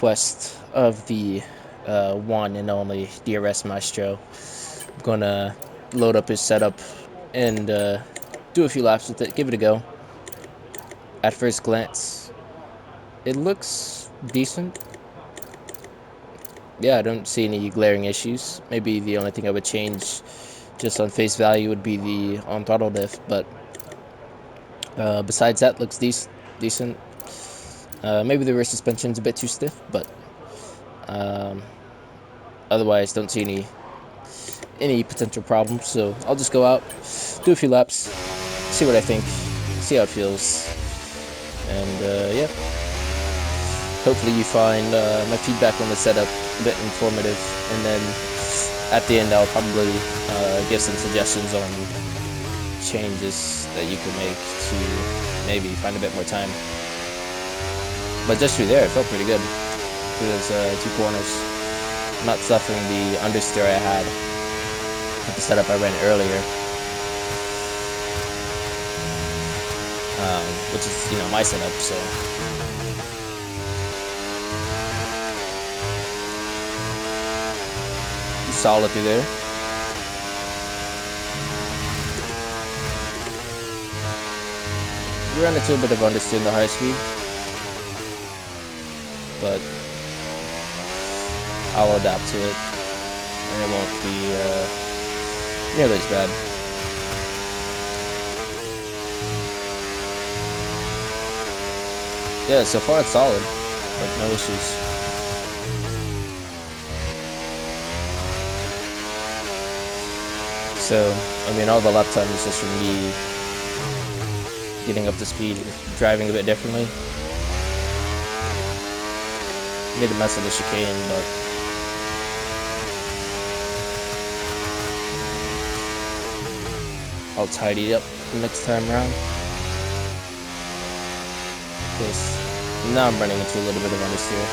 request of the one and only DRS Maestro. I'm gonna load up his setup and do a few laps with it, give it a go. At first glance, it looks decent. Yeah, I don't see any glaring issues. Maybe the only thing I would change just on face value would be the on throttle diff, but besides that, looks decent. Maybe the rear suspension's a bit too stiff, but um, otherwise don't see any potential problems. So I'll just go out, do a few laps, see what I think, see how it feels, and yeah. Hopefully you find my feedback on the setup a bit informative, and then at the end I'll probably give some suggestions on changes that you can make to maybe find a bit more time. But just through there, it felt pretty good through those two corners. I'm not suffering the understeer I had with the setup I ran earlier, which is my setup. So solid through there. We ran into a bit of understeer in the high speed, but I'll adapt to it, and it won't be nearly as bad. Yeah, so far it's solid, like no issues. So, I mean, all the lap time is just from me getting up to speed, driving a bit differently. Made a mess of the chicane, but I'll tidy it up next time around. Because now I'm running into a little bit of understeer.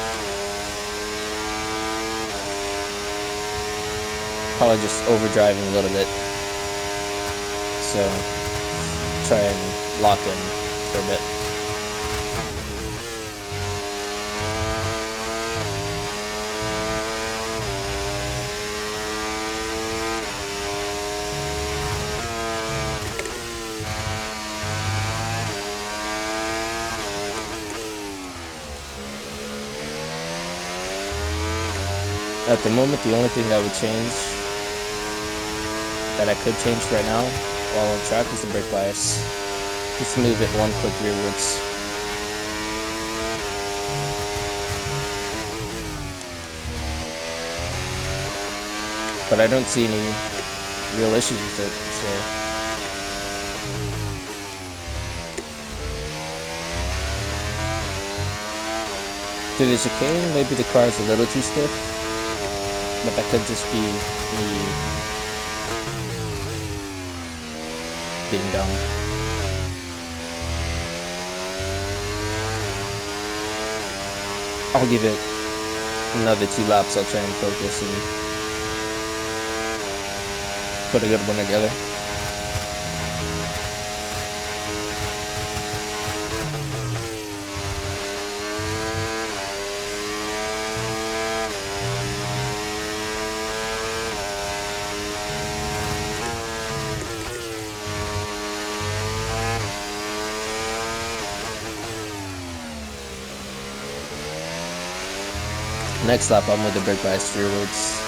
Probably just overdriving a little bit. So try and lock in for a bit. At the moment, the only thing I would change, that I could change right now while on track, is the brake bias. Just move it one click rearwards. But I don't see any real issues with it, so through the chicane, maybe the car is a little too stiff, but that could just be me being dumb. I'll give it another 2 laps. I'll try and focus and put a good one together. Next lap, I'm with the brake bias rearwards.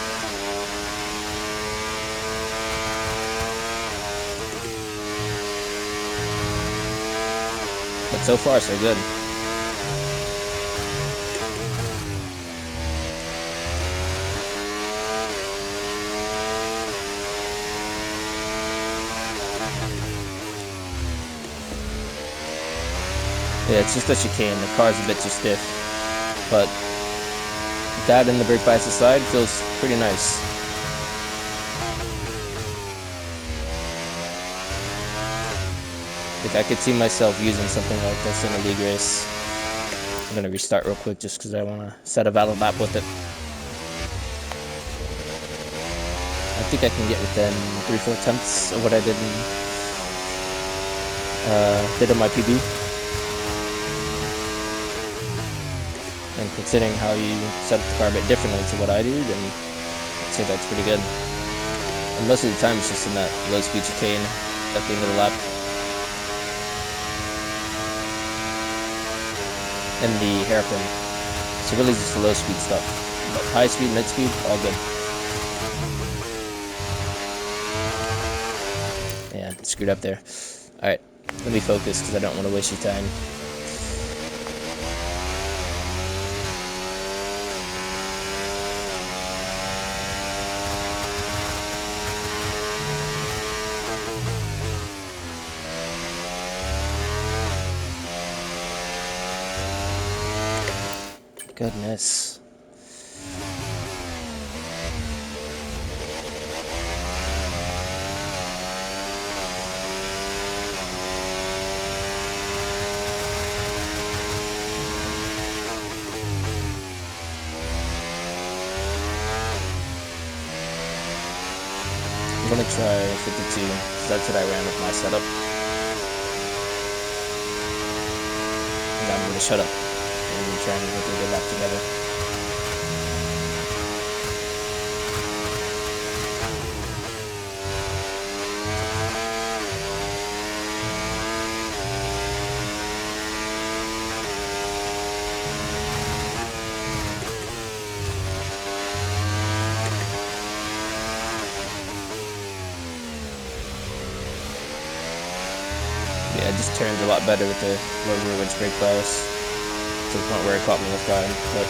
But so far, so good. Yeah, it's just the chicane. The car's a bit too stiff, but that and the brake bias aside feels pretty nice. Like I could see myself using something like this in a league race. I'm gonna restart real quick just because I want to set a valid lap with it. I think I can get within 3/4 tenths of what I did on my PB. And considering how you set up the car a bit differently to what I do, then I'd say that's pretty good. And most of the time, it's just in that low-speed chicane at the end of the lap. And the hairpin. So really just the low-speed stuff. But high speed, mid-speed, all good. Yeah, screwed up there. Alright, let me focus because I don't want to waste your time. Goodness. I'm gonna try 52, because that's what I ran with my setup. And I'm gonna shut up and try and hopefully get back together. Yeah, it just turns a lot better with the low rear winch brake bias, to the point where it caught me off guard. But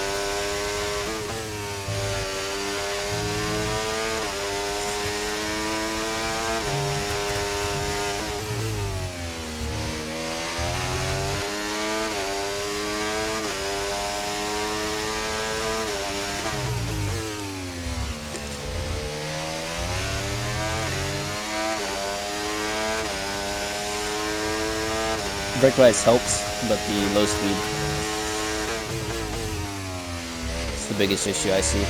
brake bias helps, but the low speed is the biggest issue I see.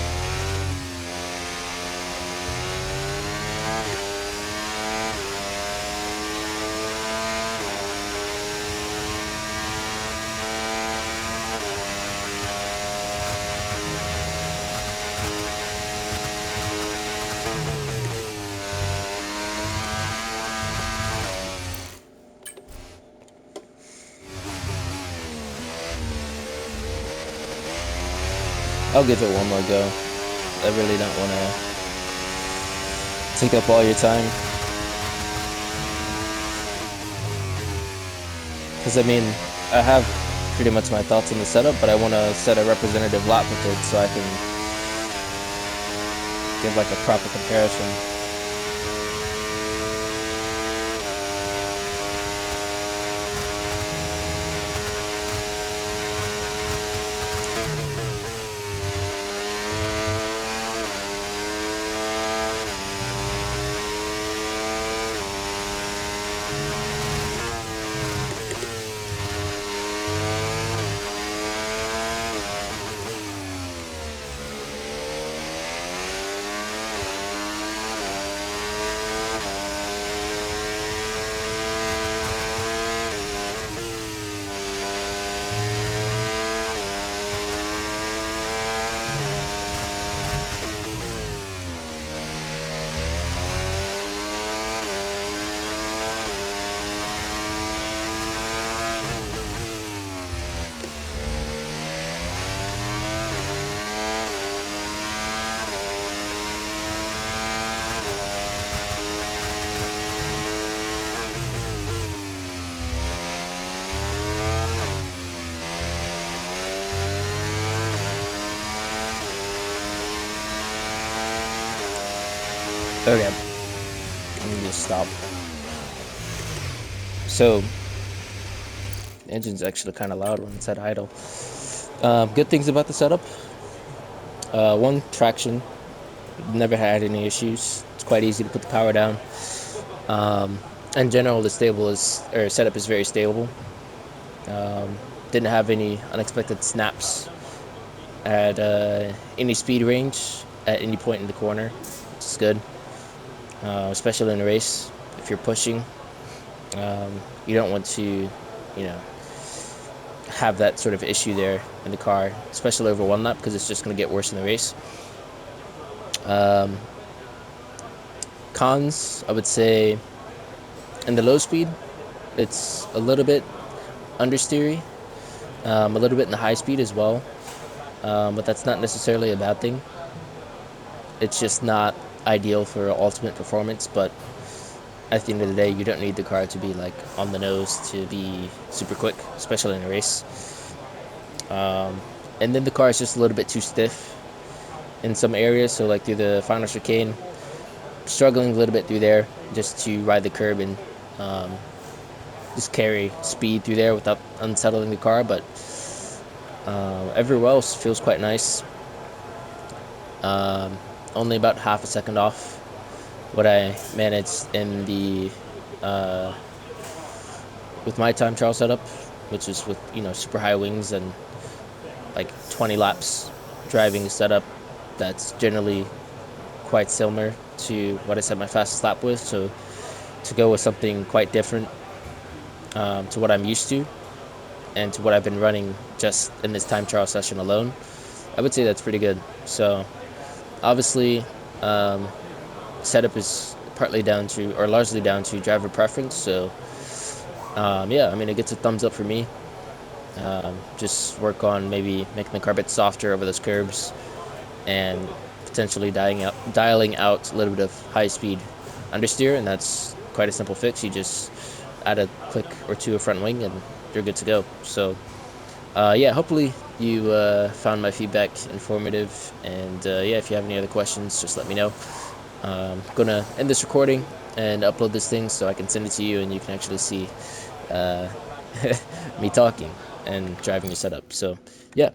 I'll give it one more go. I really don't want to take up all your time. Because, I mean, I have pretty much my thoughts on the setup, but I want to set a representative lap with it so I can give like a proper comparison. Okay, let me just stop. So, the engine's actually kind of loud when it's at idle. Good things about the setup. One, traction. Never had any issues. It's quite easy to put the power down. In general, the setup is very stable. Didn't have any unexpected snaps at any speed range at any point in the corner, which is good. Especially in a race, if you're pushing, you don't want to, have that sort of issue there in the car, especially over one lap, because it's just going to get worse in the race. Cons, I would say, in the low speed, it's a little bit understeery, a little bit in the high speed as well, but that's not necessarily a bad thing. It's just not ideal for ultimate performance, but at the end of the day, you don't need the car to be like on the nose to be super quick, especially in a race. And then the car is just a little bit too stiff in some areas, so like through the final chicane, struggling a little bit through there just to ride the curb and just carry speed through there without unsettling the car. But everywhere else feels quite nice. Only about half a second off what I managed in the with my time trial setup, which is with super high wings and like 20 laps driving setup. That's generally quite similar to what I set my fastest lap with. So to go with something quite different to what I'm used to and to what I've been running just in this time trial session alone, I would say that's pretty good. So obviously, setup is partly down to, or largely down to, driver preference. So yeah, I mean, it gets a thumbs up for me. Just work on maybe making the car a bit softer over those curbs and potentially dialing out a little bit of high speed understeer, and that's quite a simple fix. You just add a click or two of front wing and you're good to go. So yeah, hopefully you found my feedback informative, and yeah, if you have any other questions, just let me know. I'm gonna end this recording and upload this thing so I can send it to you and you can actually see me talking and driving your setup. So yeah,